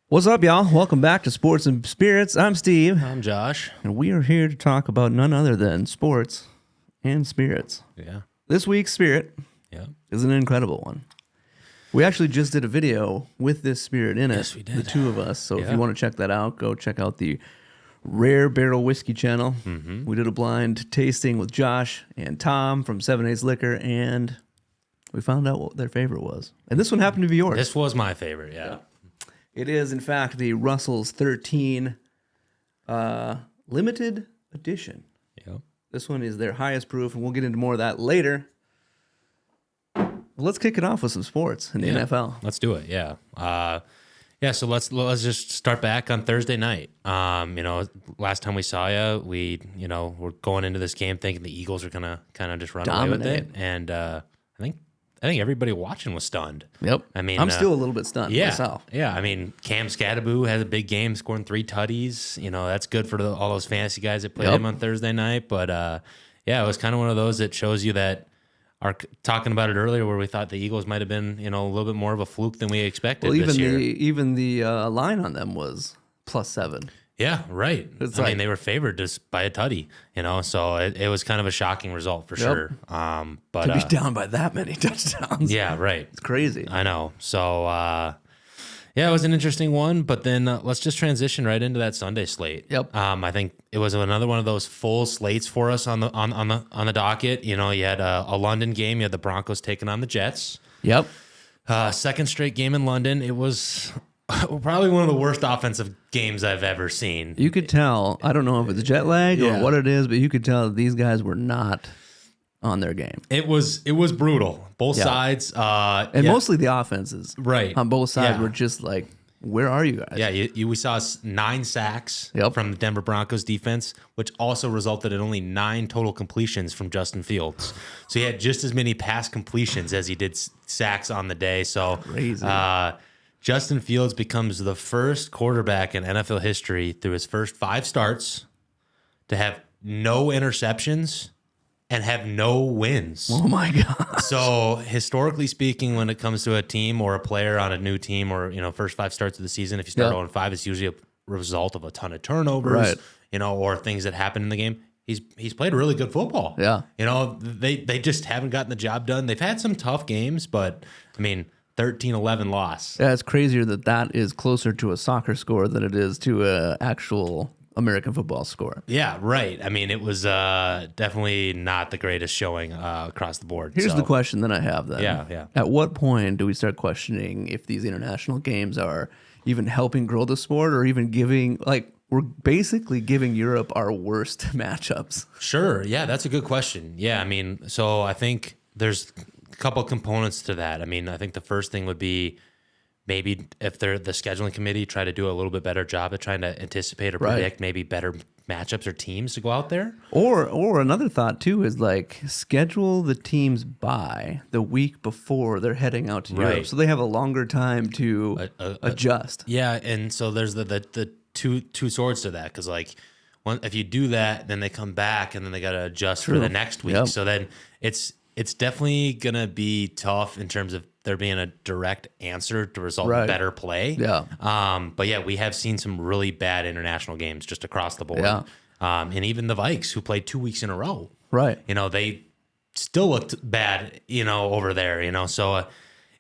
What's up, y'all? Welcome back to Sports and Spirits. I'm Steve, I'm Josh. and we are here to talk about none other than sports and spirits. Yeah. This week's spirit Yeah. is an incredible one. We actually just did a video with this spirit in it, Yes, we did. the two of us. So if Yeah. you want to check that out, go check out the Rare Barrel Whiskey channel. Mm-hmm. We did a blind tasting with Josh and Tom from 7 A's Liquor, and we found out what their favorite was. And this one happened to be yours. This was my favorite. Yeah. It is, in fact, the Russell's 13 limited edition. Yep. This one is their highest proof, and we'll get into more of that later. Well, let's kick it off with some sports in the NFL. Let's do it. Yeah. So let's just start back on Thursday night. Last time we saw you, we're going into this game thinking the Eagles are gonna kind of just run away with it, and I think everybody watching was stunned. Yep. I mean, I'm still a little bit stunned myself. Yeah. I mean, Cam Scadaboo had a big game, scoring 3 tutties. You know, that's good for all those fantasy guys that played him on Thursday night. But it was kind of one of those that shows you that are talking about it earlier, where we thought the Eagles might have been, a little bit more of a fluke than we expected. Well, this year. even the line on them was +7. Yeah, right. I mean, they were favored just by a tutty, so it was kind of a shocking result for sure. But To be down by that many touchdowns. Yeah, right. It's crazy. I know. So, it was an interesting one, but then let's just transition right into that Sunday slate. Yep. I think it was another one of those full slates for us on the docket. You had a London game. You had the Broncos taking on the Jets. Yep. Second straight game in London. It was probably one of the worst offensive games I've ever seen. You could tell, I don't know if it's jet lag or Yeah. what it is, but you could tell that these guys were not on their game. It was brutal. Both sides. And mostly the offenses. Right. On both sides Yeah. were just like, where are you guys? Yeah, we saw 9 sacks Yep. from the Denver Broncos defense, which also resulted in only 9 total completions from Justin Fields. So he had just as many pass completions as he did sacks on the day. So Crazy. Justin Fields becomes the first quarterback in NFL history through his first 5 starts to have no interceptions and have no wins. Oh my God. So historically speaking, when it comes to a team or a player on a new team or, first 5 starts of the season, if you start 0-5, it's usually a result of a ton of turnovers, Right. Or things that happen in the game. He's played really good football. Yeah. They just haven't gotten the job done. They've had some tough games, but I mean, 13-11 loss. Yeah, it's crazier that is closer to a soccer score than it is to an actual American football score. Yeah, right. I mean, it was definitely not the greatest showing across the board. Here's the question that I have then. Yeah. At what point do we start questioning if these international games are even helping grow the sport or even giving, we're basically giving Europe our worst matchups? Sure. Yeah, that's a good question. Yeah, I mean, so I think there's a couple components to that. I mean, I think the first thing would be maybe if they're the scheduling committee, try to do a little bit better job at trying to anticipate or predict maybe better matchups or teams to go out there. Or another thought too is schedule the teams by the week before they're heading out to Europe, so they have a longer time to adjust. Yeah, and so there's the two swords to that, because if you do that, then they come back and then they got to adjust for the next week. Yep. So then it's definitely gonna be tough in terms of there being a direct answer to result in better play. Yeah. But yeah, we have seen some really bad international games just across the board. Yeah. And even the Vikes, who played 2 weeks in a row. Right. They still looked bad, over there, So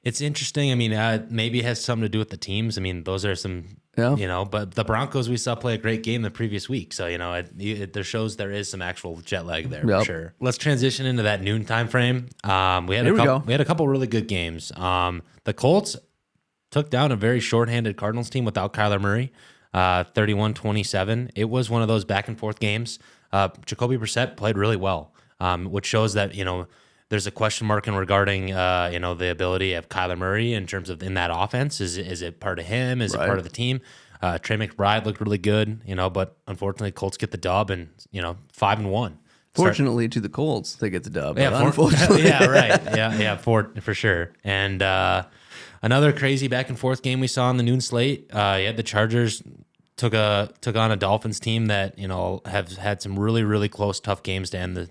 it's interesting. I mean, maybe it has something to do with the teams. I mean, those are some, but the Broncos we saw play a great game the previous week. So, there shows there is some actual jet lag there for sure. Let's transition into that noon time frame. We had a couple really good games. The Colts took down a very shorthanded Cardinals team without Kyler Murray, 31-27. It was one of those back and forth games. Jacoby Brissett played really well, which shows that, there's a question mark regarding, the ability of Kyler Murray in terms of in that offense. Is it part of him? Is it part of the team? Trey McBride looked really good, but unfortunately Colts get the dub and, 5-1. Fortunately to the Colts, they get the dub. Yeah, unfortunately. Yeah, right. Yeah, for sure. And another crazy back and forth game we saw on the noon slate. The Chargers took on a Dolphins team that, have had some really, really close, tough games to end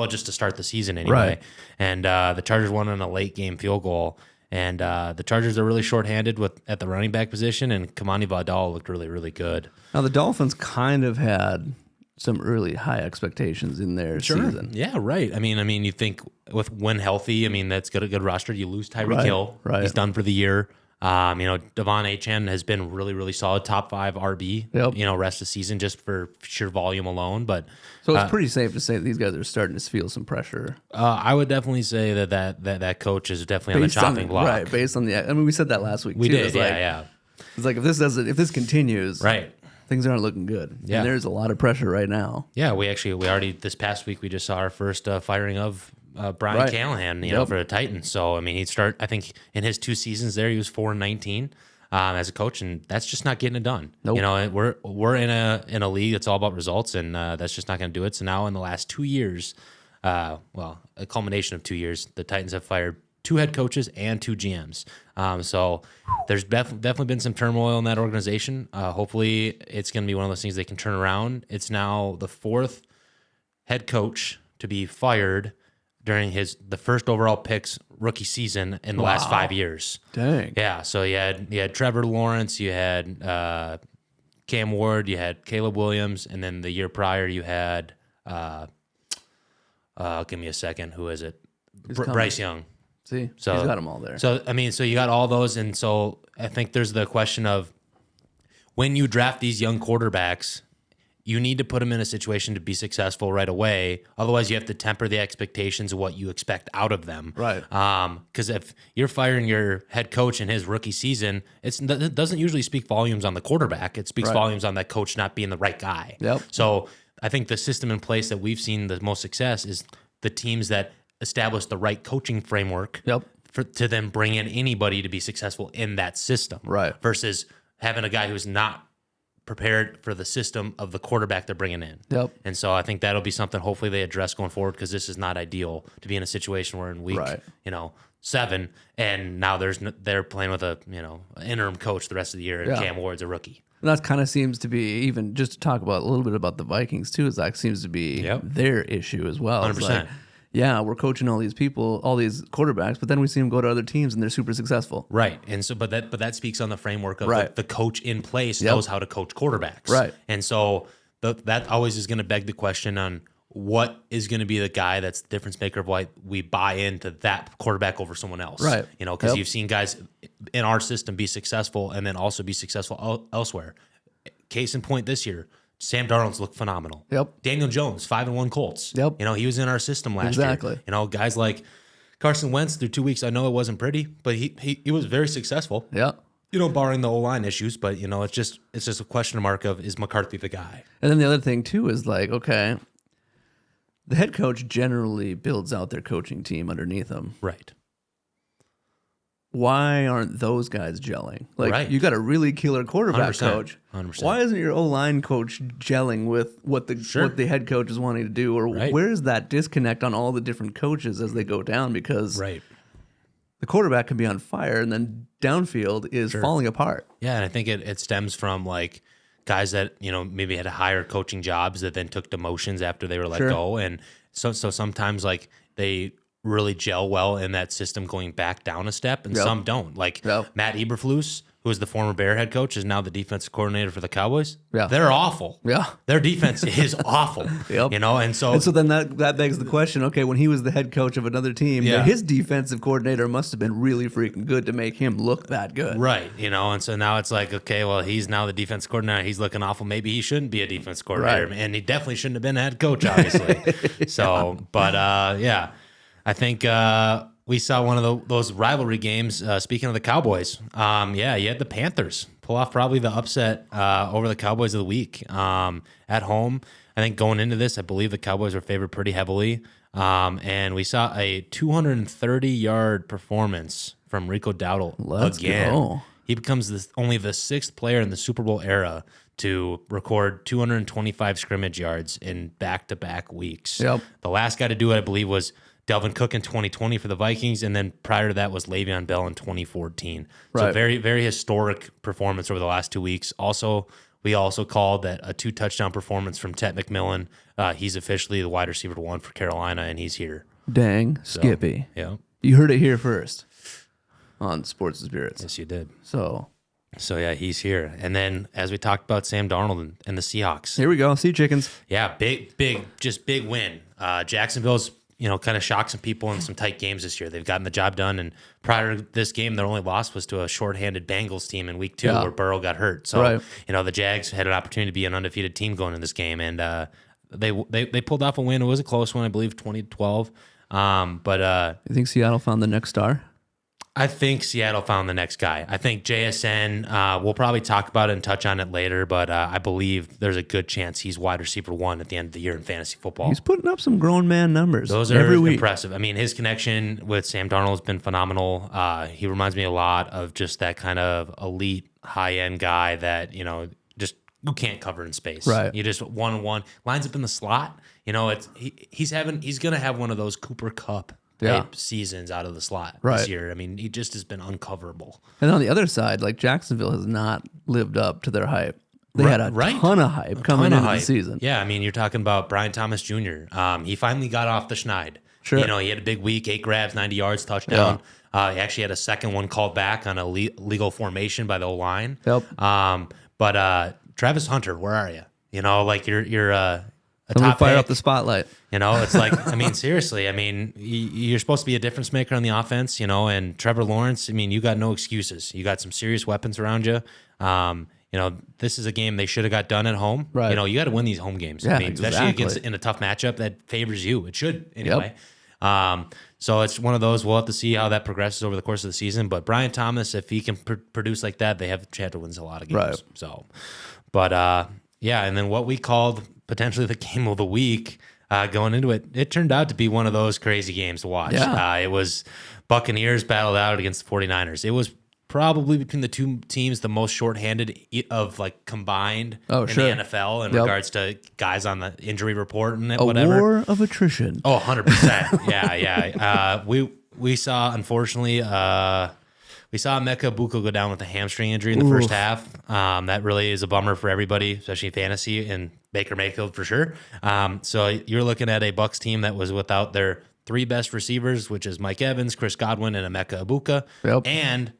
just to start the season anyway. Right. And the Chargers won on a late game field goal. And the Chargers are really shorthanded at the running back position, and Kamani Vidal looked really, really good. Now, the Dolphins kind of had some early high expectations in their season. Yeah, right. I mean, you think when healthy, that's got a good roster. You lose Tyreek Hill. Right. He's done for the year. Devon Achane has been really, really solid, top 5 RB, rest of the season just for sheer volume alone. But so it's pretty safe to say that these guys are starting to feel some pressure. I would definitely say that coach is definitely on the chopping block. Right, based on we said that last week. We too. did, yeah. It's like if this continues, right, things aren't looking good. Yeah. And there's a lot of pressure right now. Yeah, we already this past week we just saw our first firing of Brian Callahan, for the Titans. So I think in his 2 seasons there he was 4-19 as a coach, and that's just not getting it done. Nope. We're in a league that's all about results, and that's just not going to do it. So now in the last 2 years, a culmination of 2 years, the Titans have fired 2 head coaches and 2 GMs. So there's definitely been some turmoil in that organization. Hopefully it's going to be one of those things they can turn around. It's now the 4th head coach to be fired during the first overall pick's rookie season in the last 5 years. Dang. Yeah. So you had Trevor Lawrence, you had Cam Ward, you had Caleb Williams, and then the year prior you had give me a second. Who is it? Bryce Young. See, he's got them all there. So you got all those, and so I think there's the question of when you draft these young quarterbacks, you need to put them in a situation to be successful right away. Otherwise, you have to temper the expectations of what you expect out of them. Right. Because if you're firing your head coach in his rookie season, it doesn't usually speak volumes on the quarterback. It speaks volumes on that coach not being the right guy. Yep. So I think the system in place that we've seen the most success is the teams that establish the right coaching framework to then bring in anybody to be successful in that system. Right. Versus having a guy who's not prepared for the system of the quarterback they're bringing in. Yep. And so I think that'll be something hopefully they address going forward, because this is not ideal to be in a situation where in week 7 and now they're playing with an interim coach the rest of the year, and Cam Ward's a rookie. And that kind of seems to be, even just to talk about a little bit about the Vikings too, is that seems to be their issue as well. 100%. We're coaching all these people, all these quarterbacks, but then we see them go to other teams and they're super successful. Right. And so, but that speaks on the framework of the coach in place knows how to coach quarterbacks. Right. And so that always is going to beg the question on what is going to be the guy that's the difference maker of why we buy into that quarterback over someone else. Right. Because you've seen guys in our system be successful and then also be successful elsewhere. Case in point this year, Sam Darnold's looked phenomenal. Yep. Daniel Jones, 5-1 Colts. Yep. He was in our system last year. Guys like Carson Wentz through 2 weeks. I know it wasn't pretty, but he was very successful. Yeah. Barring the O-line issues, but it's just a question mark of, is McCarthy the guy? And then the other thing too is okay, the head coach generally builds out their coaching team underneath him. Right. Why aren't those guys gelling? You got a really killer quarterback 100%, coach. 100%. Why isn't your O-line coach gelling with what the head coach is wanting to do? Or where is that disconnect on all the different coaches as they go down? Because the quarterback can be on fire and then downfield is falling apart. Yeah, and I think it stems from guys that maybe had higher coaching jobs that then took demotions after they were let go, and so sometimes they really gel well in that system going back down a step, and some don't. Matt Eberflus, who is the former Bear head coach, is now the defensive coordinator for the Cowboys. Yeah. They're awful. Yeah. Their defense is awful. And so then that begs the question, okay, when he was the head coach of another team, his defensive coordinator must have been really freaking good to make him look that good. Right. And so now it's okay, well, he's now the defense coordinator. He's looking awful. Maybe he shouldn't be a defense coordinator. Right. And he definitely shouldn't have been a head coach, obviously. I think we saw one of those rivalry games. Speaking of the Cowboys, you had the Panthers pull off probably the upset over the Cowboys of the week at home. I think going into this, I believe the Cowboys were favored pretty heavily. And we saw a 230-yard performance from Rico Dowdle again. Go. He becomes only the 6th player in the Super Bowl era to record 225 scrimmage yards in back-to-back weeks. Yep. The last guy to do it, I believe, was Delvin Cook in 2020 for the Vikings, and then prior to that was Le'Veon Bell in 2014. So very, very historic performance over the last 2 weeks. Also, we also called that a 2-touchdown performance from Ted McMillan. He's officially the wide receiver 1 for Carolina, and he's here. Dang, Skippy. Yeah. You heard it here first. on Sports and Spirits. Yes, you did. So yeah, he's here. And then as we talked about Sam Darnold and the Seahawks. Here we go. Sea Chickens. Yeah, big win. Jacksonville's, kind of shocked some people in some tight games this year. They've gotten the job done. And prior to this game, their only loss was to a shorthanded Bengals team in week 2 where Burrow got hurt. So, the Jags had an opportunity to be an undefeated team going in this game. And they pulled off a win. It was a close one, I believe, 20-12. You think Seattle found the next star? I think Seattle found the next guy. I think JSN, we'll probably talk about it and touch on it later, but I believe there's a good chance he's wide receiver 1 at the end of the year in fantasy football. He's putting up some grown man numbers. Those are impressive. I mean, his connection with Sam Darnold has been phenomenal. He reminds me a lot of just that kind of elite, high-end guy that, just you can't cover in space. Right. You just one-on-one, lines up in the slot. He's going to have one of those Cooper Kupp seasons out of the slot this year. I mean, he just has been uncoverable. And on the other side, like Jacksonville has not lived up to their hype. They had a ton of hype coming into the season. Yeah, I mean, you're talking about Brian Thomas Jr. He finally got off the schneid. Sure. He had a big week, 8 grabs, 90 yards, touchdown. He actually had a second one called back on a legal formation by the O-line. Yep. But Travis Hunter, where are you? You're a top fire up the spotlight. It's like, I mean, seriously, I mean, you're supposed to be a difference maker on the offense, and Trevor Lawrence, I mean, you got no excuses. You got some serious weapons around you. This is a game they should have got done at home. Right. You got to win these home games. Yeah, I mean, especially in a tough matchup that favors you. It should anyway. Yep. So it's one of those. We'll have to see how that progresses over the course of the season. But Brian Thomas, if he can produce like that, they have a chance to win a lot of games. Right. So, but and then what we called potentially the game of the week going into it, it turned out to be one of those crazy games to watch. Yeah. It was Buccaneers battled out against the 49ers. It was probably between the two teams the most shorthanded of combined in the NFL in regards to guys on the injury report and whatever. A war of attrition. Oh, 100%. Yeah. We saw, unfortunately, we saw Emeka Egbuka go down with a hamstring injury in the first half. That really is a bummer for everybody, especially fantasy and Baker Mayfield for sure. So you're looking at a Bucs team that was without their 3 best receivers, which is Mike Evans, Chris Godwin, and Emeka Egbuka. And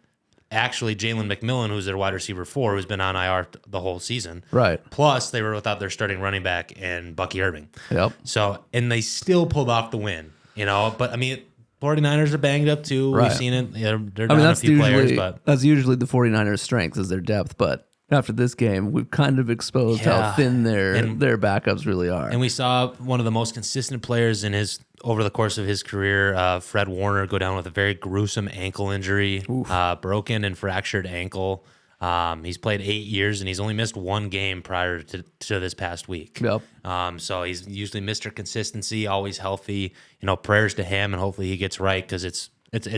actually Jalen McMillan, who's their wide receiver 4, who's been on IR the whole season. Right. Plus, they were without their starting running back and Bucky Irving. Yep. So, and they still pulled off the win, but I mean, 49ers are banged up too. Right. We've seen it. They're down a few players, but that's usually the 49ers' strength is their depth. But after this game, we've kind of exposed how thin their backups really are. And we saw one of the most consistent players over the course of his career, Fred Warner, go down with a very gruesome ankle injury, broken and fractured ankle. He's played 8 years and he's only missed 1 game prior to this past week. Yep. So he's usually Mr. Consistency, always healthy. Prayers to him, and hopefully he gets right, because it's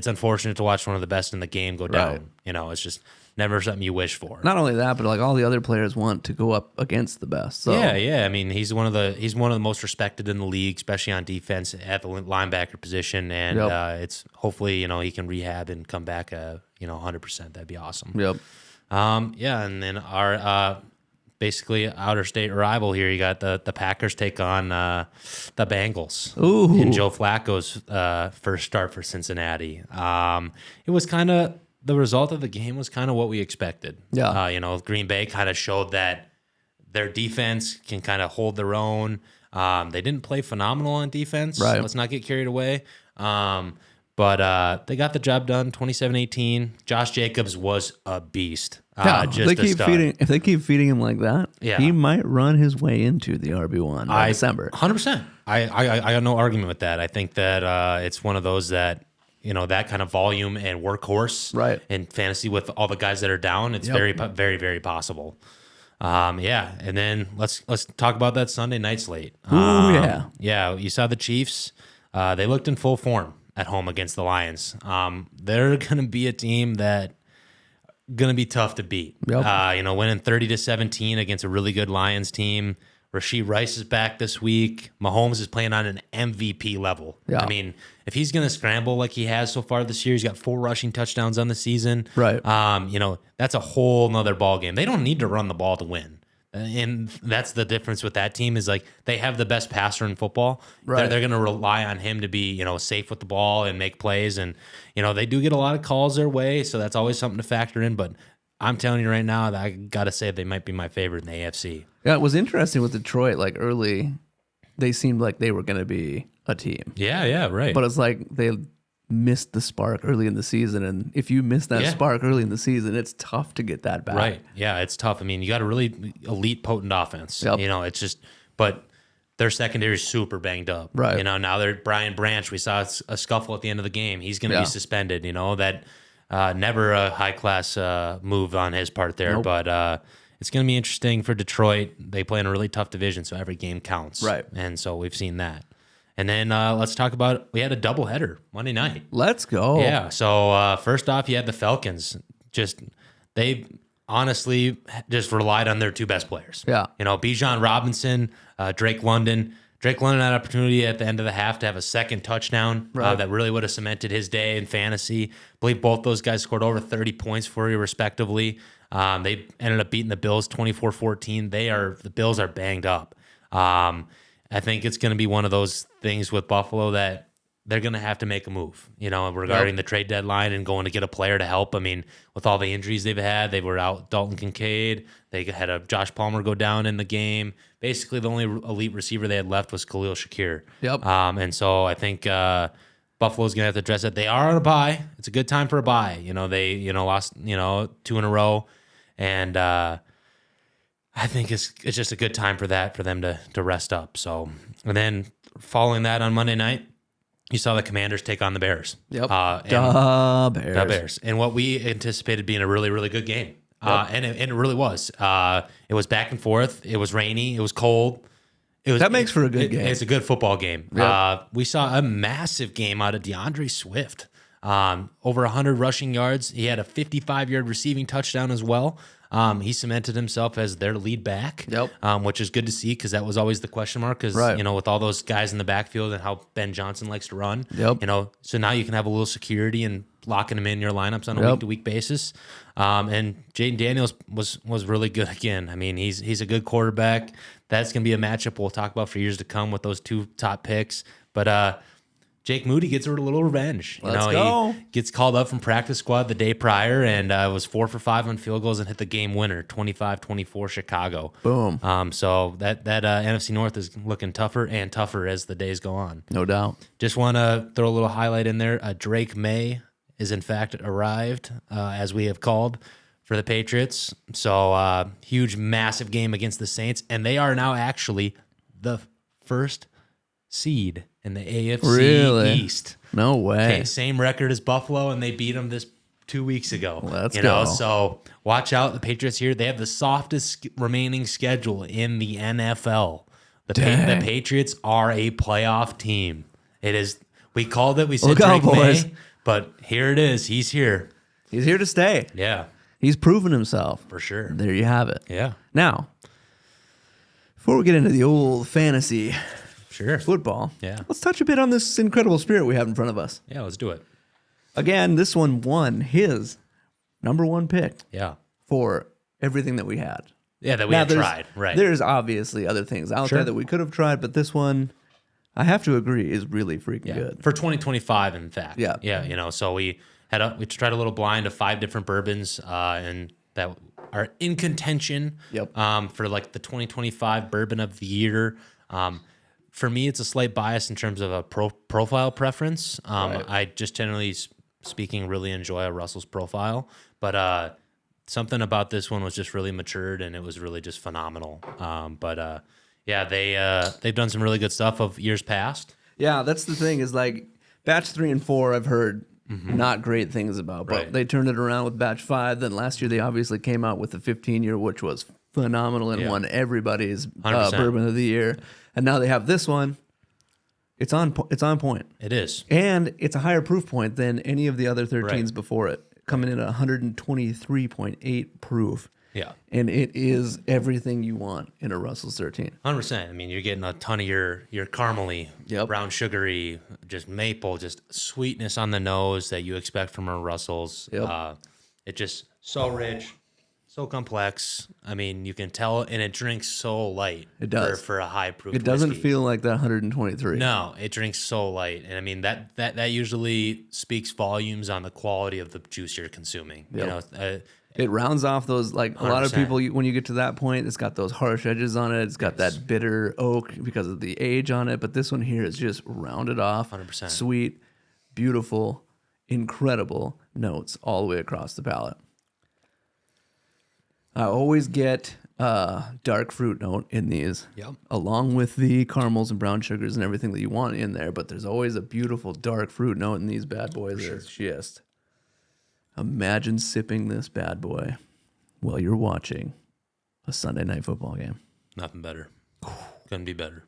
unfortunate to watch one of the best in the game go down. Right. It's just never something you wish for. Not only that, but all the other players want to go up against the best. So. Yeah. I mean, he's one of the most respected in the league, especially on defense at the linebacker position. And it's hopefully he can rehab and come back 100%. That'd be awesome. Yep. And then our basically outer state rival here, you got the Packers take on the Bengals. Ooh. In Joe Flacco's first start for Cincinnati. It was kind of, the result of the game was kind of what we expected. Yeah. Green Bay kind of showed that their defense can kind of hold their own. They didn't play phenomenal on defense. Right. Let's not get carried away. But they got the job done, 27-18. Josh Jacobs was a beast. If they keep feeding him like that, he might run his way into the RB1 by December. 100%. I got no argument with that. I think that it's one of those that, that kind of volume and workhorse in fantasy with all the guys that are down, it's very, very, very possible. And then let's talk about that Sunday night slate. Yeah, you saw the Chiefs. They looked in full form at home against the Lions. They're going to be a team that going to be tough to beat. Yep. Winning 30-17 against a really good Lions team. Rashee Rice is back this week. Mahomes is playing on an MVP level. Yeah. I mean, if he's going to scramble like he has so far this year, he's got 4 rushing touchdowns on the season. Right. That's a whole nother ball game. They don't need to run the ball to win. And that's the difference with that team is like they have the best passer in football. Right. They're going to rely on him to be, safe with the ball and make plays. And, they do get a lot of calls their way. So that's always something to factor in. But I'm telling you right now that I got to say they might be my favorite in the AFC. Yeah, it was interesting with Detroit. Like early, they seemed like they were going to be a team. Yeah, right. But it's like they missed the spark early in the season, and if you miss that spark early in the season, it's tough to get that back. Right. Yeah, it's tough. I mean, you got a really elite, potent offense. Yep. It's just, but their secondary is super banged up. Right. Now they're Brian Branch. We saw a scuffle at the end of the game. He's going to be suspended. That never a high class move on his part there. Nope. But it's going to be interesting for Detroit. They play in a really tough division, so every game counts. Right. And so we've seen that. And then let's talk about, we had a doubleheader Monday night. Let's go. Yeah. So first off, you had the Falcons. They honestly just relied on their two best players. Yeah. Bijan Robinson, Drake London. Drake London had an opportunity at the end of the half to have a second touchdown that really would have cemented his day in fantasy. I believe both those guys scored over 30 points for you, respectively. They ended up beating the Bills 24-14. The Bills are banged up. I think it's going to be one of those things with Buffalo that they're going to have to make a move, regarding the trade deadline and going to get a player to help. I mean, with all the injuries they've had, they were out Dalton Kincaid. They had a Josh Palmer go down in the game. Basically, the only elite receiver they had left was Khalil Shakir. Yep. And so I think Buffalo's going to have to address it. They are on a bye. It's a good time for a bye. They lost 2 in a row, and I think it's just a good time for them to rest up. So, and then following that on Monday night, you saw the Commanders take on the Bears. Yep. The Bears. And what we anticipated being a really, really good game. Yep. And it really was. It was back and forth. It was rainy. It was cold. That makes for a good game. It's a good football game. Yep. We saw a massive game out of DeAndre Swift. Over 100 rushing yards. He had a 55-yard receiving touchdown as well. He cemented himself as their lead back, which is good to see because that was always the question mark because, with all those guys in the backfield and how Ben Johnson likes to run, so now you can have a little security and locking him in your lineups on a week-to-week basis. And Jaden Daniels was really good again. I mean, he's a good quarterback. That's going to be a matchup we'll talk about for years to come with those two top picks. But Jake Moody gets a little revenge. Let's go. He gets called up from practice squad the day prior and was 4 for 5 on field goals and hit the game winner, 25-24 Chicago. Boom. So that NFC North is looking tougher and tougher as the days go on. No doubt. Just want to throw a little highlight in there. Drake May is in fact arrived, as we have called, for the Patriots. So huge, massive game against the Saints, and they are now actually the first seed in the AFC East. No way. Okay, same record as Buffalo, and they beat them this 2 weeks ago. Let's go. So watch out. The Patriots here, they have the softest remaining schedule in the NFL. The Patriots are a playoff team. It is. We called it. We said Drake May, but here it is. He's here. He's here to stay. Yeah. He's proven himself. For sure. There you have it. Yeah. Now, before we get into the old fantasy football, let's touch a bit on this incredible spirit we have in front of us. Yeah, let's do it. Again, this one won his number one pick. Yeah. For everything that we had. Yeah, that we had tried. Right. There's obviously other things out there that we could have tried, but this one, I have to agree, is really freaking good. For 2025, in fact. Yeah. Yeah, so we tried a little blind of 5 different bourbons and that are in contention for like the 2025 bourbon of the year. For me, it's a slight bias in terms of a profile preference. I just generally speaking really enjoy a Russell's profile, but something about this one was just really matured and it was really just phenomenal. They've done some really good stuff of years past. Yeah, that's the thing is like batch 3 and 4 I've heard not great things about, but they turned it around with batch 5. Then last year they obviously came out with the 15-year, which was phenomenal and won everybody's bourbon of the year. And now they have this one. It's on point. It is. And it's a higher proof point than any of the other 13s before it, coming in at 123.8 proof. Yeah. And it is everything you want in a Russell's 13. 100%. I mean, you're getting a ton of your caramely, brown sugary, just maple, just sweetness on the nose that you expect from a Russell's. Yep. It's just so rich, So complex. I mean, you can tell, and it drinks so light. It does for a high proof. It doesn't feel like that 123. No, it drinks so light, and I mean that usually speaks volumes on the quality of the juice you're consuming. Yep. It rounds off those, like 100%. A lot of people, when you get to that point, it's got those harsh edges on it. It's got that bitter oak because of the age on it. But this one here is just rounded off, 100%. Sweet, beautiful, incredible notes all the way across the palate. I always get a dark fruit note in these, along with the caramels and brown sugars and everything that you want in there. But there's always a beautiful dark fruit note in these bad boys. Sure. It's just, imagine sipping this bad boy while you're watching a Sunday night football game. Nothing better. Couldn't be better.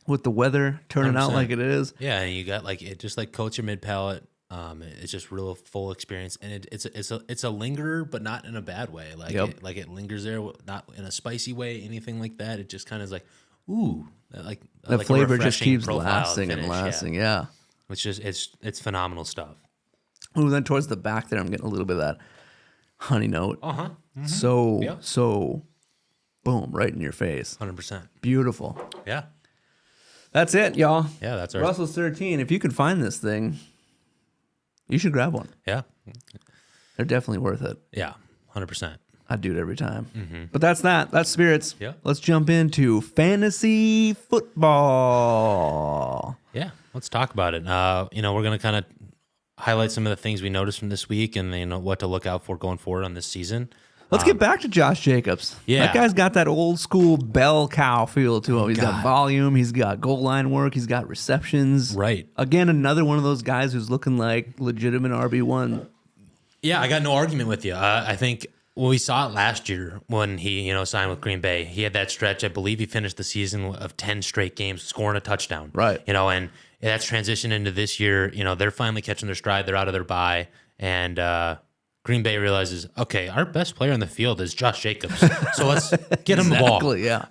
With the weather turning 100%. Out like it is. Yeah, and you got like it just like coats your mid palate. It's just real full experience, and it's a lingerer, but not in a bad way. Like it lingers there, not in a spicy way, anything like that. It just kind of is like, ooh, like the flavor just keeps lasting finish, and lasting. Yeah. It's just it's phenomenal stuff. Ooh, then towards the back there, I'm getting a little bit of that honey note. Mm-hmm. So boom, right in your face. 100%. Beautiful. Yeah. That's it, y'all. Yeah, that's our Russell's 13. If you can find this thing, you should grab one. Yeah. They're definitely worth it. Yeah, 100%. I do it every time. Mm-hmm. But that's that. That's spirits. Yeah. Let's jump into fantasy football. Yeah, let's talk about it. We're going to kind of highlight some of the things we noticed from this week and what to look out for going forward on this season. Let's get back to Josh Jacobs. Yeah. That guy's got that old school bell cow feel to him. He's got volume. He's got goal line work. He's got receptions. Right. Again, another one of those guys who's looking like legitimate RB1. Yeah, I got no argument with you. I think we saw it last year when he, signed with Green Bay. He had that stretch. I believe he finished the season of 10 straight games scoring a touchdown. Right. And that's transitioned into this year. They're finally catching their stride. They're out of their bye. And Green Bay realizes, okay, our best player on the field is Josh Jacobs. So let's get him the ball. Yeah.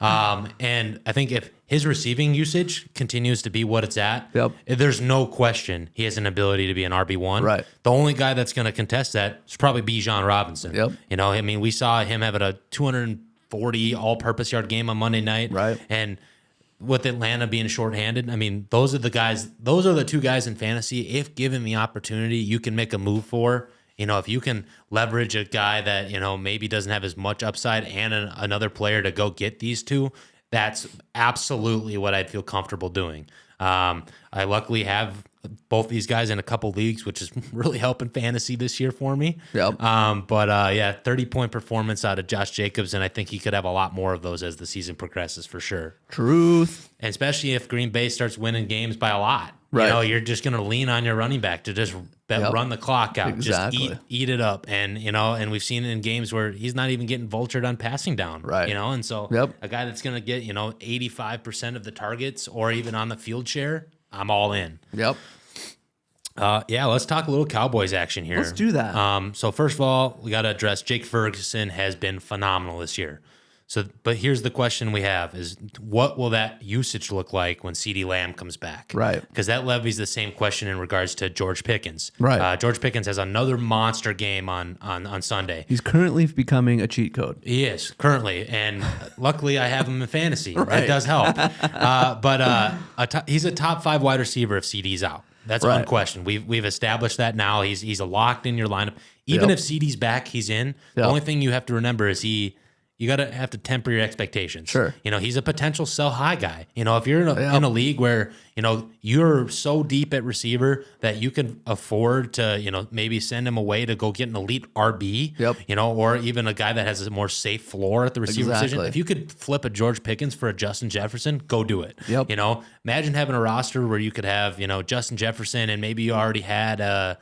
And I think if his receiving usage continues to be what it's at, there's no question he has an ability to be an RB1. Right. The only guy that's going to contest that is probably Bijan Robinson. Yep. We saw him having a 240 all-purpose yard game on Monday night. Right. And with Atlanta being shorthanded, those are the two guys in fantasy. If given the opportunity, you can make a move for. If you can leverage a guy that, maybe doesn't have as much upside and another player to go get these two, that's absolutely what I'd feel comfortable doing. I luckily have both these guys in a couple leagues, which is really helping fantasy this year for me. Yep. 30-point performance out of Josh Jacobs, and I think he could have a lot more of those as the season progresses for sure. Truth. And especially if Green Bay starts winning games by a lot. Right. You're just going to lean on your running back to just run the clock out. Exactly. Just eat it up. And, and we've seen it in games where he's not even getting vultured on passing down. Right. And so a guy that's going to get, 85% of the targets or even on the field share, I'm all in. Yep. Let's talk a little Cowboys action here. Let's do that. So first of all, we got to address Jake Ferguson has been phenomenal this year. But here's the question we have is what will that usage look like when CeeDee Lamb comes back? Right. Because that levies the same question in regards to George Pickens. Right. George Pickens has another monster game on Sunday. He's currently becoming a cheat code. He is, currently. And luckily I have him in fantasy. Right. That does help. He's a top 5 wide receiver if CeeD's out. That's unquestioned. We've established that now. He's locked in your lineup. Even if CeeD's back, he's in. The only thing you have to remember is you got to have to temper your expectations. Sure. He's a potential sell high guy. If you're in a league where, you're so deep at receiver that you can afford to, maybe send him away to go get an elite RB, or even a guy that has a more safe floor at the receiver position. If you could flip a George Pickens for a Justin Jefferson, go do it. Yep. Imagine having a roster where you could have, Justin Jefferson and maybe you already had a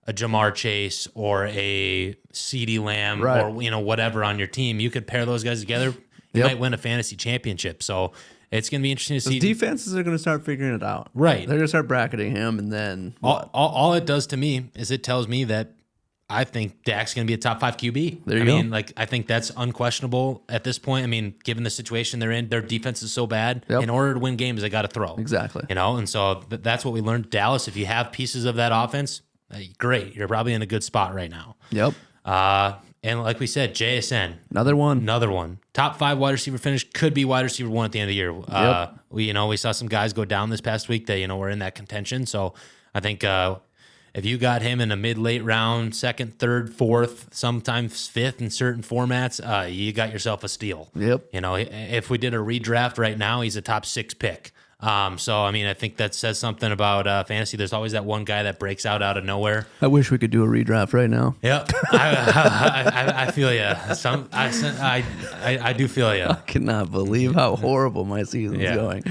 Jamar Chase or a CeeDee Lamb or whatever on your team. You could pair those guys together. You might win a fantasy championship. So it's going to be interesting to see. Defenses are going to start figuring it out. Right. They're going to start bracketing him, and then all it does to me is it tells me that I think Dak's going to be a top 5 QB. There you go. I think that's unquestionable at this point. Given the situation they're in, their defense is so bad. Yep. In order to win games, they got to throw. Exactly. And so that's what we learned. Dallas, if you have pieces of that offense, great. You're probably in a good spot right now. Yep. And like we said, JSN. Another one. Top 5 wide receiver finish, could be wide receiver 1 at the end of the year. Yep. We saw some guys go down this past week that, were in that contention. So I think if you got him in a mid-late round, 2nd, 3rd, 4th, sometimes 5th in certain formats, you got yourself a steal. Yep. If we did a redraft right now, he's a top 6 pick. So, I think that says something about fantasy. There's always that one guy that breaks out of nowhere. I wish we could do a redraft right now. Yep. I feel you. I do feel you. I cannot believe how horrible my season's going.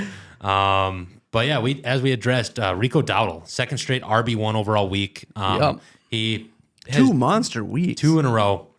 But yeah, as we addressed, Rico Dowdle, 2nd straight RB1 overall week. He has 2 monster weeks. 2 in a row.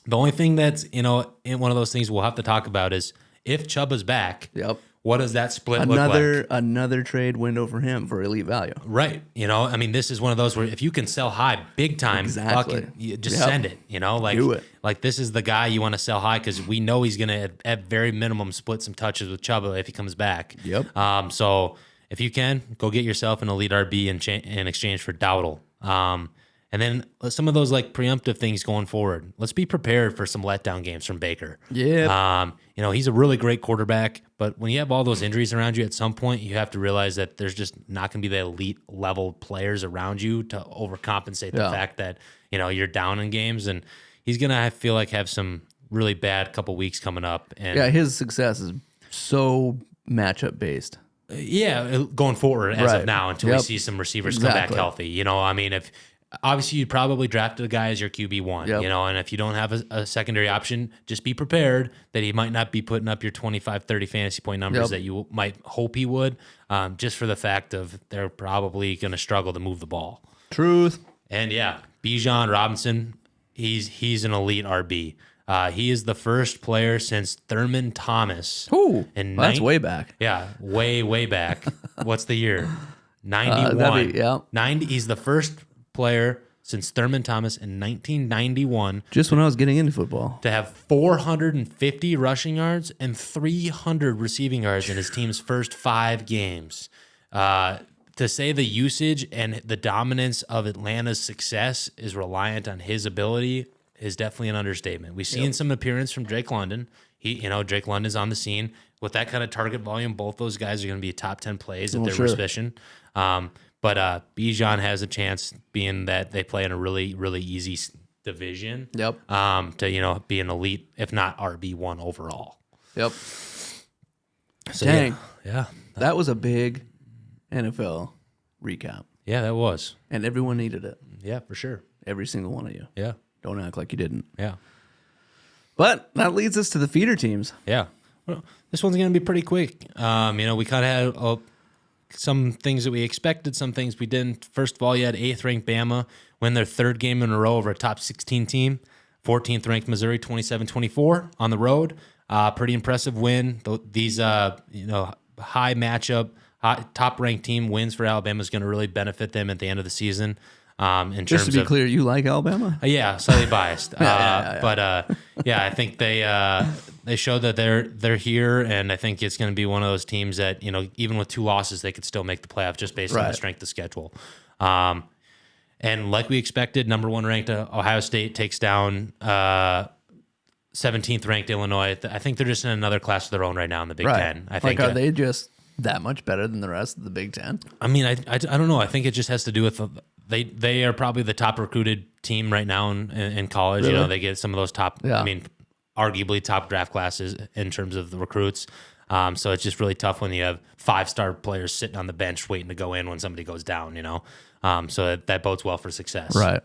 The only thing that's, in one of those things we'll have to talk about is if Chuba's back. Yep. What does that split look like? Another trade window for him for elite value. Right. This is one of those where if you can sell high big time, exactly. Just send it. Do it. Like this is the guy you want to sell high because we know he's going to, at very minimum, split some touches with Chuba if he comes back. Yep. So if you can, go get yourself an elite RB in exchange for Dowdle. And then some of those preemptive things going forward. Let's be prepared for some letdown games from Baker. Yeah. He's a really great quarterback, but when you have all those injuries around you, at some point you have to realize that there's just not going to be the elite level players around you to overcompensate the fact that you're down in games, and he's going to feel like have some really bad couple weeks coming up. And his success is so matchup based. Going forward as of now until we see some receivers come back healthy. If obviously you'd probably drafted a guy as your QB1, and if you don't have a secondary option, just be prepared that he might not be putting up your 25, 30 fantasy point numbers that you might hope he would, just for the fact of they're probably going to struggle to move the ball. Truth. And Bijan Robinson, he's an elite RB. He is the first player since Thurman Thomas. Ooh, that's way back. Yeah, way back. What's the year? 91. 90. He's the first player since Thurman Thomas in 1991. Just when I was getting into football. To have 450 rushing yards and 300 receiving yards in his team's first 5 games. To say the usage and the dominance of Atlanta's success is reliant on his ability is definitely an understatement. We've seen some appearance from Drake London. Drake London's on the scene. With that kind of target volume, both those guys are going to be top 10 plays at their position. But Bijan has a chance, being that they play in a really, really easy division. Yep. To be an elite, if not RB1 overall. Yep. So, dang. Yeah. That was a big NFL recap. Yeah, that was. And everyone needed it. Yeah, for sure. Every single one of you. Yeah. Don't act like you didn't. Yeah. But that leads us to the feeder teams. Yeah. Well, this one's going to be pretty quick. We kind of had some things that we expected, some things we didn't. First of all, you had 8th ranked Bama win their 3rd game in a row over a top 16 team. 14th ranked Missouri 27-24 on the road. Pretty impressive win. These high matchup, top ranked team wins for Alabama is going to really benefit them at the end of the season. Just to be clear, you like Alabama? Yeah, slightly biased. But I think they showed that they're here, and I think it's going to be one of those teams that even with 2 losses, they could still make the playoff just based on the strength of schedule. And like we expected, number 1 ranked Ohio State takes down 17th ranked Illinois. I think they're just in another class of their own right now in the Big Ten. I think are they just that much better than the rest of the Big Ten? I mean, I don't know. I think it just has to do with they are probably the top recruited team right now in college. Really? They get some of those top. Yeah. I mean, arguably top draft classes in terms of the recruits. So it's just really tough when you have 5-star players sitting on the bench waiting to go in when somebody goes down. So that bodes well for success. Right.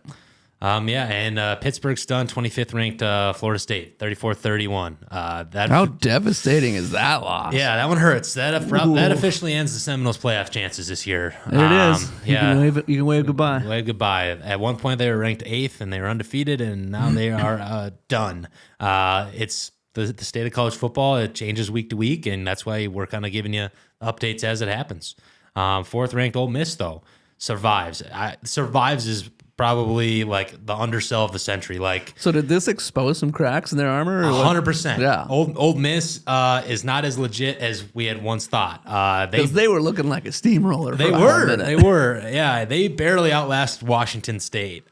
And Pittsburgh's done 25th ranked Florida State, 34-31. How devastating is that loss? Yeah, that one hurts. That officially ends the Seminoles playoff chances this year. There it is. You can wave goodbye. Wave goodbye. At one point, they were ranked 8th, and they were undefeated, and now they are done. It's the state of college football. It changes week to week, and that's why we're kind of giving you updates as it happens. 4th ranked Ole Miss, though, survives. Survives is probably like the undersell of the century. So did this expose some cracks in their armor? 100%. Yeah. Old Miss is not as legit as we had once thought. Because they were looking like a steamroller. They were. Yeah. They barely outlasted Washington State.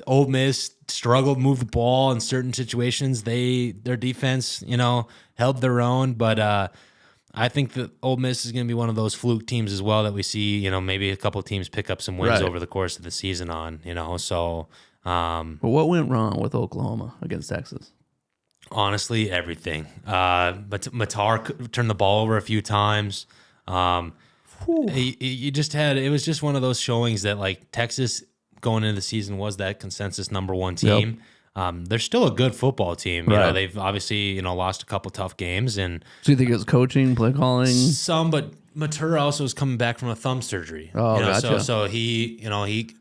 Old Miss struggled to move the ball in certain situations. Their defense, held their own, but I think that Ole Miss is going to be one of those fluke teams as well that we see, maybe a couple of teams pick up some wins over the course of the season on, so. But what went wrong with Oklahoma against Texas? Honestly, everything. But Matar turned the ball over a few times. It was just one of those showings that like Texas going into the season was that consensus number one team. Yep. They're still a good football team. They've obviously, lost a couple tough games. And so you think it was coaching, play calling? Some, but Matura also was coming back from a thumb surgery. Oh, gotcha. So he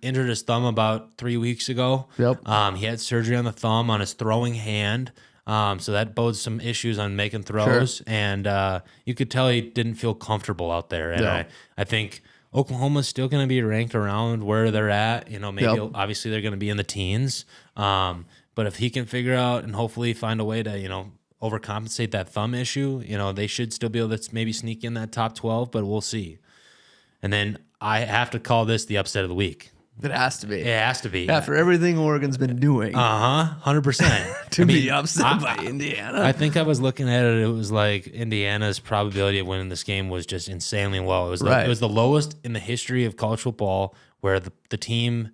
injured his thumb about 3 weeks ago. Yep. He had surgery on the thumb on his throwing hand. So that bodes some issues on making throws. Sure. And you could tell he didn't feel comfortable out there. And I think Oklahoma's still going to be ranked around where they're at. Obviously they're going to be in the teens. But if he can figure out and hopefully find a way to, overcompensate that thumb issue, they should still be able to maybe sneak in that top 12, but we'll see. And then I have to call this the upset of the week. It has to be. It has to be. After everything Oregon's been doing. 100%. to be upset by Indiana. I think I was looking at it. It was like Indiana's probability of winning this game was just insanely low. It was the lowest in the history of college football where the team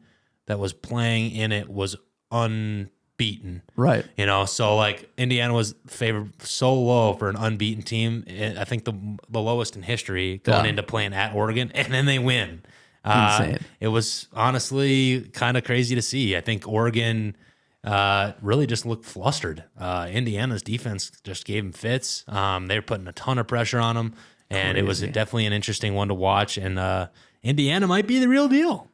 that was playing in it was unbeaten. Right. So like Indiana was favored so low for an unbeaten team. I think the lowest in history going into playing at Oregon, and then they win. Insane. It was honestly kind of crazy to see. I think Oregon really just looked flustered. Indiana's defense just gave them fits. They were putting a ton of pressure on them, and It was definitely an interesting one to watch. And Indiana might be the real deal.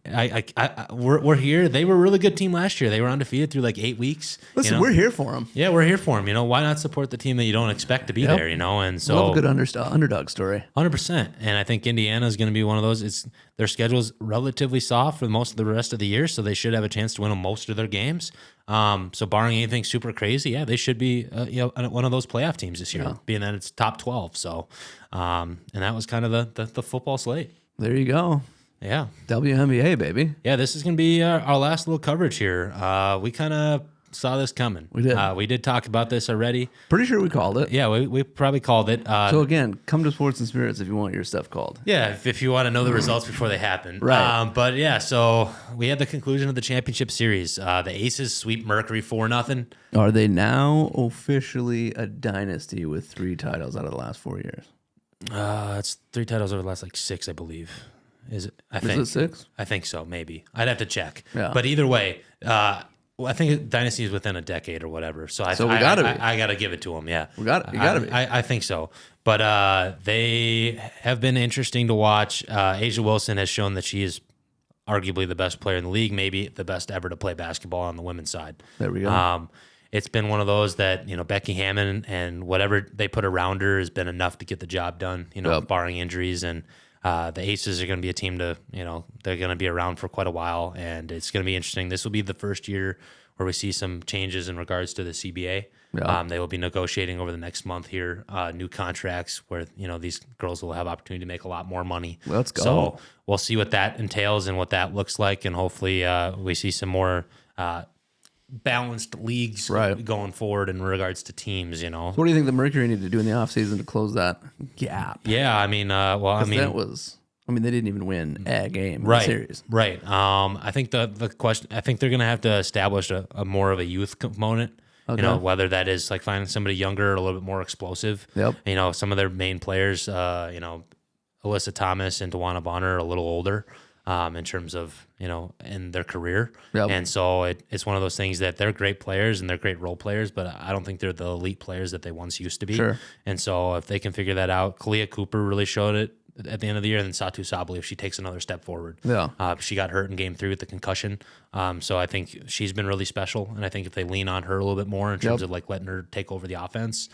We're here. They were a really good team last year. They were undefeated through like 8 weeks. Listen, we're here for them. Yeah, we're here for them. Why not support the team that you don't expect to be there? And so love a good underdog story. 100%. And I think Indiana is going to be one of those. Their schedule's relatively soft for most of the rest of the year, so they should have a chance to win most of their games. So barring anything super crazy, they should be one of those playoff teams this year, being that it's top 12. So, and that was kind of the football slate. There you go. Yeah. WNBA, baby. Yeah, this is going to be our last little coverage here. We kind of saw this coming. We did. We did talk about this already. Pretty sure we called it. Yeah, we probably called it. So again, come to Sports and Spirits if you want your stuff called. Yeah, if you want to know the results before they happen. Right. But yeah, so we had the conclusion of the championship series. The Aces sweep Mercury 4-0. Are they now officially a dynasty with 3 titles out of the last 4 years? It's 3 titles over the last 6, I believe. Is it? Is it 6? I think so. Maybe I'd have to check. Yeah. But either way, I think Dynasty is within a decade or whatever. So I gotta give it to them. Yeah, You gotta be. I think so. But they have been interesting to watch. Asia Wilson has shown that she is arguably the best player in the league, maybe the best ever to play basketball on the women's side. There we go. It's been one of those that, Becky Hammond and whatever they put around her has been enough to get the job done, barring injuries. And the Aces are going to be a team they're going to be around for quite a while, and it's going to be interesting. This will be the first year where we see some changes in regards to the CBA. Yeah. They will be negotiating over the next month here new contracts where these girls will have opportunity to make a lot more money. Let's go. So we'll see what that entails and what that looks like, and hopefully we see some more balanced leagues going forward in regards to teams. So what do you think the Mercury need to do in the offseason to close that gap? Yeah, I mean, they didn't even win a game in the series. Right. I think the question, I think they're going to have to establish a more of a youth component. Okay. Whether that is like finding somebody younger or a little bit more explosive. Yep. Some of their main players, Alyssa Thomas and Tawana Bonner are a little older in terms of, in their career. Yep. And so it's one of those things that they're great players and they're great role players, but I don't think they're the elite players that they once used to be. Sure. And so if they can figure that out, Kalia Cooper really showed it at the end of the year, and then Satu Sabali, if she takes another step forward. Yeah. She got hurt in game 3 with the concussion. So I think she's been really special. And I think if they lean on her a little bit more in terms of like letting her take over the offense,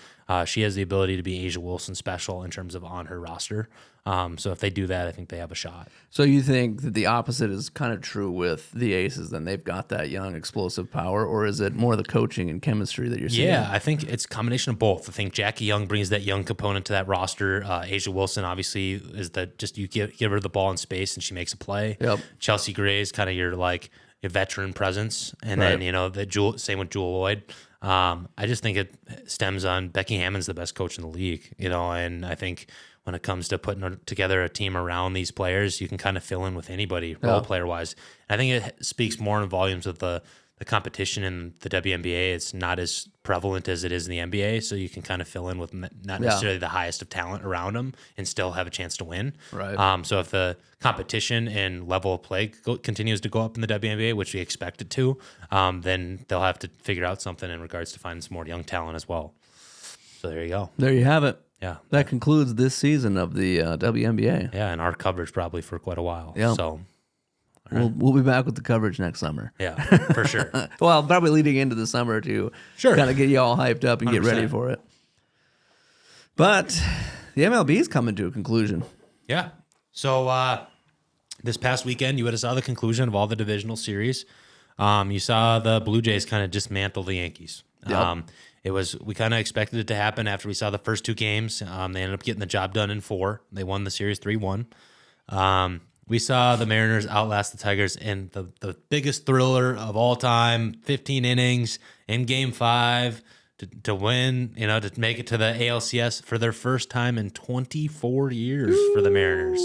she has the ability to be Asia Wilson special in terms of on her roster. So if they do that, I think they have a shot. So you think that the opposite is kind of true with the Aces, then they've got that young explosive power, or is it more the coaching and chemistry that you're seeing? Yeah, I think it's a combination of both. I think Jackie Young brings that young component to that roster. Asia Wilson obviously is that just you give her the ball in space and she makes a play. Yep. Chelsea Gray is kind of your like a veteran presence, and then same with Jewel Lloyd. I just think it stems on Becky Hammond's the best coach in the league, and I think when it comes to putting together a team around these players, you can kind of fill in with anybody role player wise. I think it speaks more in volumes of the competition in the WNBA. It's not as prevalent as it is in the NBA, so you can kind of fill in with not necessarily the highest of talent around them and still have a chance to win. Right. So if the competition and level of play continues to go up in the WNBA, which we expect it to, then they'll have to figure out something in regards to finding some more young talent as well. So there you go. There you have it. Yeah. That concludes this season of the WNBA. Yeah, and our coverage probably for quite a while. Yeah. So we'll be back with the coverage next summer. Yeah, for sure. Well, probably leading into the summer to kind of get you all hyped up and 100%. Get ready for it. But the MLB is coming to a conclusion. Yeah. So this past weekend, you would have saw the conclusion of all the divisional series. You saw the Blue Jays kind of dismantle the Yankees. Yep. We kind of expected it to happen after we saw the first two games. They ended up getting the job done in 4. They won the series 3-1. We saw the Mariners outlast the Tigers in the biggest thriller of all time, 15 innings in Game 5 to win, to make it to the ALCS for their first time in 24 years for the Mariners.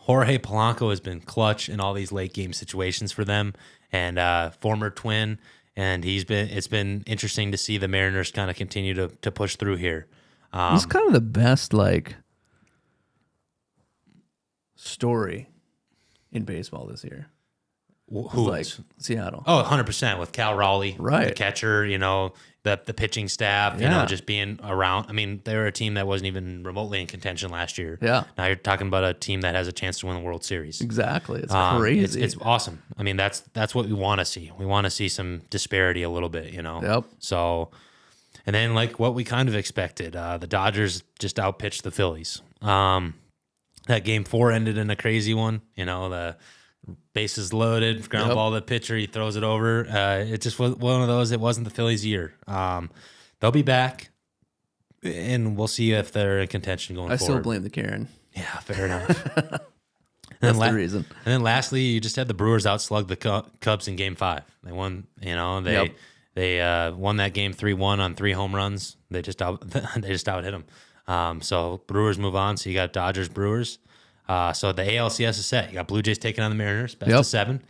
Jorge Polanco has been clutch in all these late game situations for them, and former Twin, and it's been interesting to see the Mariners kind of continue to push through here. It's kind of the best story in baseball this year. Who like Seattle? Oh, 100% with Cal Raleigh, right? The catcher, the pitching staff, just being around. I mean, they were a team that wasn't even remotely in contention last year. Yeah. Now you're talking about a team that has a chance to win the World Series. Exactly. It's crazy. It's awesome. I mean, that's what we want to see. We want to see some disparity a little bit, Yep. So, and then like what we kind of expected, the Dodgers just outpitched the Phillies. That Game 4 ended in a crazy one. The bases loaded, ground ball to the pitcher, he throws it over. It just was one of those. It wasn't the Phillies' year. They'll be back, and we'll see if they're in contention going forward. I still blame the Karen. Yeah, fair enough. That's the reason. And then lastly, you just had the Brewers outslug the Cubs in Game 5. They won. They won that game 3-1 on 3 home runs. They just out hit them. So Brewers move on. So you got Dodgers, Brewers. So the ALCS is set. You got Blue Jays taking on the Mariners, best of 7.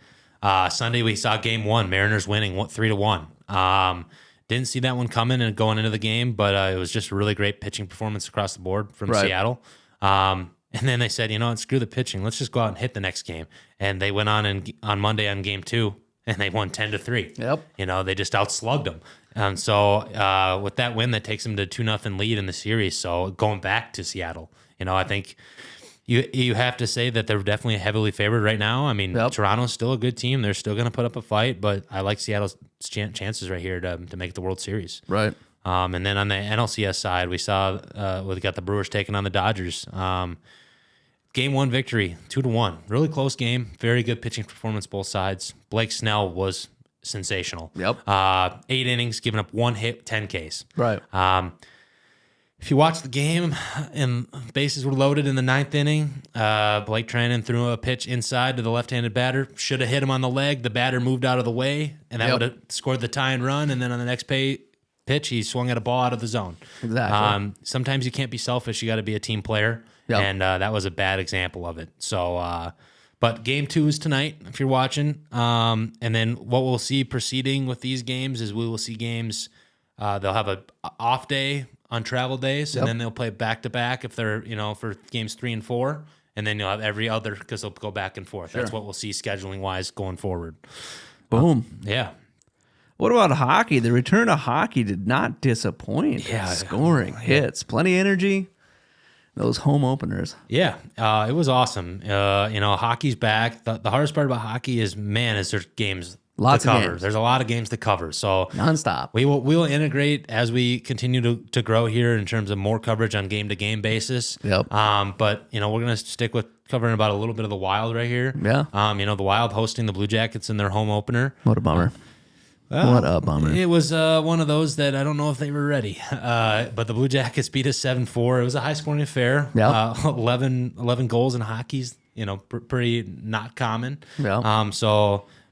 Sunday we saw Game 1, Mariners winning 3-1. Didn't see that one coming and going into the game, but it was just a really great pitching performance across the board from Seattle. And then they said, screw the pitching. Let's just go out and hit the next game. And they went on Monday on Game 2, and they won 10-3. Yep. They just outslugged them. And so with that win, that takes them to 2-0 lead in the series. So going back to Seattle, I think you have to say that they're definitely heavily favored right now. I mean, Toronto's still a good team. They're still going to put up a fight, but I like Seattle's chances right here to make the World Series. Right. And then on the NLCS side, we saw we got the Brewers taking on the Dodgers. Game 1 victory, 2-1. Really close game. Very good pitching performance both sides. Blake Snell was sensational. Yep. 8 innings, giving up 1 hit, 10 Ks. Right. If you watch the game and bases were loaded in the 9th inning, Blake Treinen threw a pitch inside to the left-handed batter. Should have hit him on the leg. The batter moved out of the way, and that would have scored the tying run. And then on the next pitch, he swung at a ball out of the zone. Exactly. Sometimes you can't be selfish. You got to be a team player. Yep. And that was a bad example of it. So, but Game 2 is tonight if you're watching. And then what we'll see proceeding with these games is we will see games. They'll have a off day on travel days, and then they'll play back-to-back if they're, for Games 3 and 4. And then you'll have every other because they'll go back and forth. Sure. That's what we'll see scheduling-wise going forward. Boom. Yeah. What about hockey? The return of hockey did not disappoint. Yeah. Scoring hits, plenty of energy. Those home openers. Yeah, it was awesome. Hockey's back. The hardest part about hockey is there's games Lots to of cover. games. There's a lot of games to cover. So nonstop. We will integrate as we continue to grow here in terms of more coverage on game-to-game basis. Yep. But we're gonna stick with covering about a little bit of the Wild right here. Yeah. The Wild hosting the Blue Jackets in their home opener. What a bummer. What a bummer. It was one of those that I don't know if they were ready. But the Blue Jackets beat us 7-4. It was a high-scoring affair. Yep. 11 goals in hockey's pretty not common. Yeah.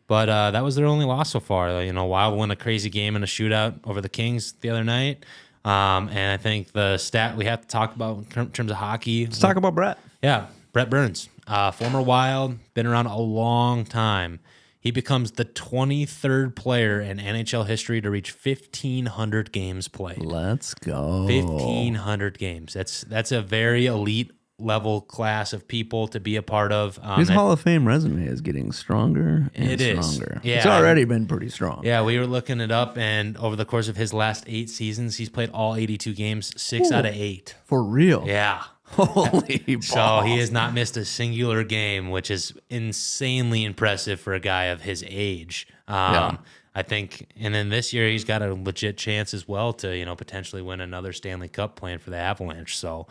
But that was their only loss so far. Wild won a crazy game in a shootout over the Kings the other night. And I think the stat we have to talk about in terms of hockey. Let's talk about Brett. Yeah, Brett Burns, former Wild, been around a long time. He becomes the 23rd player in NHL history to reach 1,500 games played. Let's go. 1,500 games. That's a very elite level class of people to be a part of. His Hall of Fame resume is getting stronger and stronger. Yeah. It's already been pretty strong. Yeah, we were looking it up, and over the course of his last 8 seasons, he's played all 82 games, 6 out of 8. For real? Yeah. Holy balls. So he has not missed a singular game, which is insanely impressive for a guy of his age. I think, and then this year he's got a legit chance as well to, potentially win another Stanley Cup playing for the Avalanche. So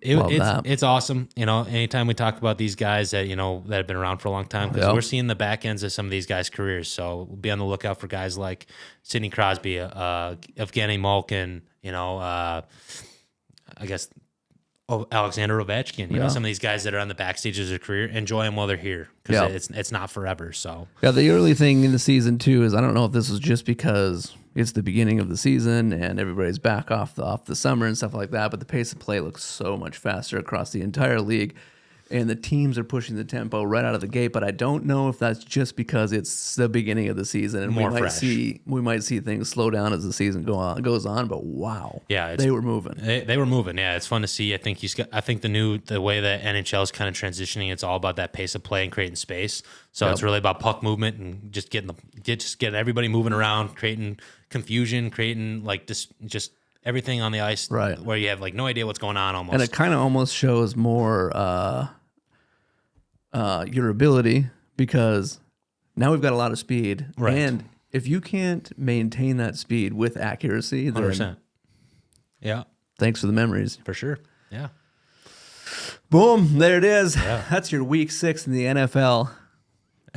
it's awesome. Anytime we talk about these guys that, that have been around for a long time, because we're seeing the back ends of some of these guys' careers. So we'll be on the lookout for guys like Sidney Crosby, Evgeny Malkin, I guess Alexander Ovechkin, some of these guys that are on the backstage of their career, enjoy them while they're here because it's not forever. So the early thing in the season too is I don't know if this was just because it's the beginning of the season and everybody's back off the summer and stuff like that, but the pace of play looks so much faster across the entire league. And the teams are pushing the tempo right out of the gate, but I don't know if that's just because it's the beginning of the season and we might see things slow down as the season goes on. But wow, they were moving. They were moving. Yeah, it's fun to see. I think the way that NHL is kind of transitioning, it's all about that pace of play and creating space. So it's really about puck movement and just getting everybody moving around, creating confusion, creating like just everything on the ice, right, where you have like no idea what's going on almost. And it kind of almost shows more your ability because now we've got a lot of speed. Right. And if you can't maintain that speed with accuracy, then 100%. Yeah. Thanks for the memories. For sure. Yeah. Boom. There it is. Yeah. That's your week 6 in the NFL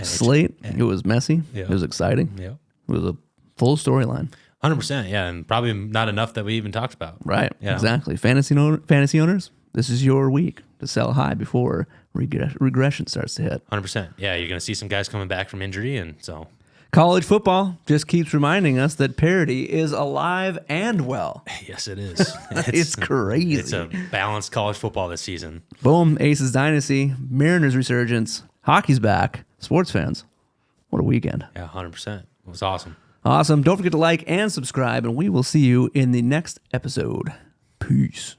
slate. It was messy. Yeah. It was exciting. Yeah. It was a full storyline. 100%, yeah, and probably not enough that we even talked about. Right, exactly. Fantasy owners, this is your week to sell high before regression starts to hit. 100%, yeah, you're going to see some guys coming back from injury, and so... College football just keeps reminding us that parity is alive and well. Yes, it is. It's crazy. It's a balanced college football this season. Boom, Aces Dynasty, Mariners resurgence, hockey's back, sports fans, what a weekend. Yeah, 100%. It was awesome. Awesome. Don't forget to like and subscribe, and we will see you in the next episode. Peace.